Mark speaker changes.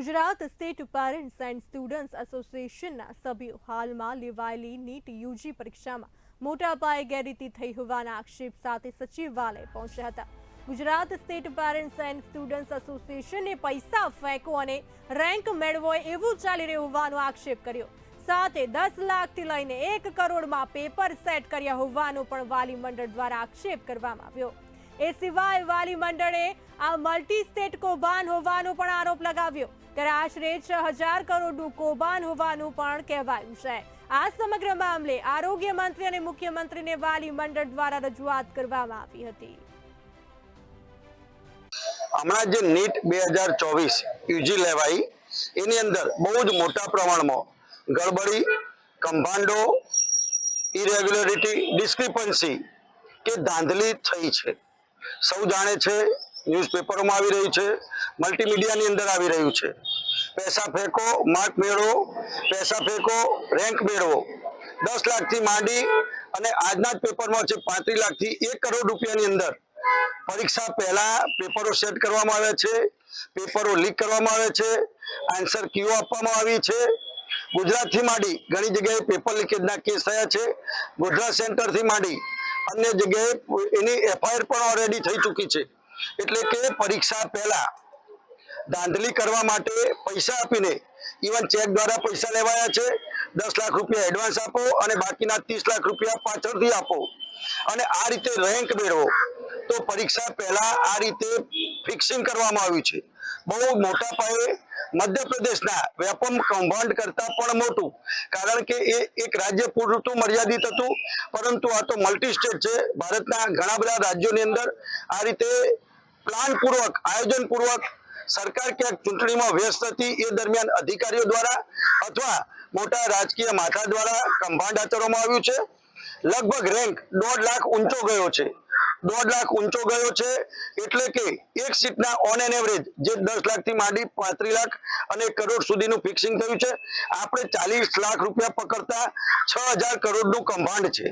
Speaker 1: Gujarat state parents and students એસોસિએશનના સભ્યો હાલમાં લેવાયેલી નીટ યુજી પરીક્ષામાં મોટા પાયે ગેરરીતિ થઈ હોવાના આક્ષેપ સાથે સચિવાલય પહોંચ્યા હતા। Gujarat state parents and students એસોસિએશને પૈસા ફેંકો અને રેન્ક મેળવો એવું ચાલી રહ્યું હોવાનો આક્ષેપ કર્યો। સાથે 10 લાખથી લઈને 1 કરોડમાં પેપર સેટ કર્યા હોવાનો પણ વાલી મંડળ દ્વારા આક્ષેપ કરવામાં આવ્યો। એ સિવાય વાલી મંડળે આ મલ્ટી સ્ટેટ કૌભાંડ હોવાનો પણ આરોપ લગાવ્યો। ત્યારે આશરે 6000 કરોડનું કૌભાંડ હોવાનું પણ કહેવાયું છે। આ સમગ્ર મામલે આરોગ્ય મંત્રી અને મુખ્યમંત્રીને વાલી મંડળ દ્વારા રજૂઆત કરવામાં આવી હતી।
Speaker 2: હમણાં જે નીટ 2024 યુજી લેવાઈ એની અંદર બહુ જ મોટા પ્રમાણમાં ગડબડી, કૌભાંડો, ઇરેગ્યુલરિટી, ડિસ્ક્રિપન્સી કે ધાંધલી થઈ છે। સૌ જાણે છે, ન્યૂઝપેપરોમાં આવી રહ્યું છે, મલ્ટીમીડિયાની અંદર આવી રહ્યું છે। પૈસા ફેંકો, માર્ક મેળવો, પૈસા ફેંકો, રેન્ક મેળવો, 10 લાખથી માંડી અને આજના જ પેપરમાં છે 35 લાખથી 1 કરોડ રૂપિયાની અંદર પરીક્ષા પહેલા પેપરો સેટ કરવામાં આવે છે, પેપરો લીક કરવામાં આવે છે, આન્સર ક્યુ આપવામાં આવી છે। ગુજરાતથી માંડી ઘણી જગ્યાએ પેપર લીકેજના કેસ થયા છે। ગુજરાત સેન્ટરથી માંડી અન્ય જગ્યાએ એની એફઆઈઆર પણ ઓલરેડી થઈ ચૂકી છે। એટલે કે પરીક્ષા પહેલા ધાંધલી કરવા માટે પૈસા આપીને ઇવન ચેક દ્વારા પૈસા લેવાયા છે। 10 લાખ રૂપિયા એડવાન્સ આપો અને બાકીના 30 લાખ રૂપિયા પાછળથી આપો અને આ રીતે રેન્ક મેળવો। તો પરીક્ષા પહેલા આ રીતે ફિક્સિંગ કરવામાં આવ્યું છે। બહુ મોટા પાયે મધ્યપ્રદેશના વ્યાપક કૌભાંડ કરતા પણ મોટું, કારણ કે એ એક રાજ્ય પૂરતું મર્યાદિત હતું, પરંતુ આ તો મલ્ટી સ્ટેટ છે। ભારતના ઘણા બધા રાજ્યોની અંદર આ રીતે પ્લાનપૂર્વક, આયોજનપૂર્વક સરકાર ક્યાંક ચૂંટણીમાં વ્યસ્ત હતી એ દરમિયાન અધિકારીઓ દ્વારા અથવા મોટા રાજકીય માથા દ્વારા કૌભાંડ આચરવામાં આવ્યું છે। લગભગ રેન્ક 1.5 લાખ ઊંચો ગયો છે। 1.5 લાખ ઊંચો ગયો છે એટલે કે એક સીટના ઓન એન એવરેજ જે 10 લાખથી માંડી 35 લાખ અને 1 કરોડ સુધીનું ફિક્સિંગ થયું છે। આપણે 40 લાખ રૂપિયા પકડતા 6000 કરોડનું કૌભાંડ છે।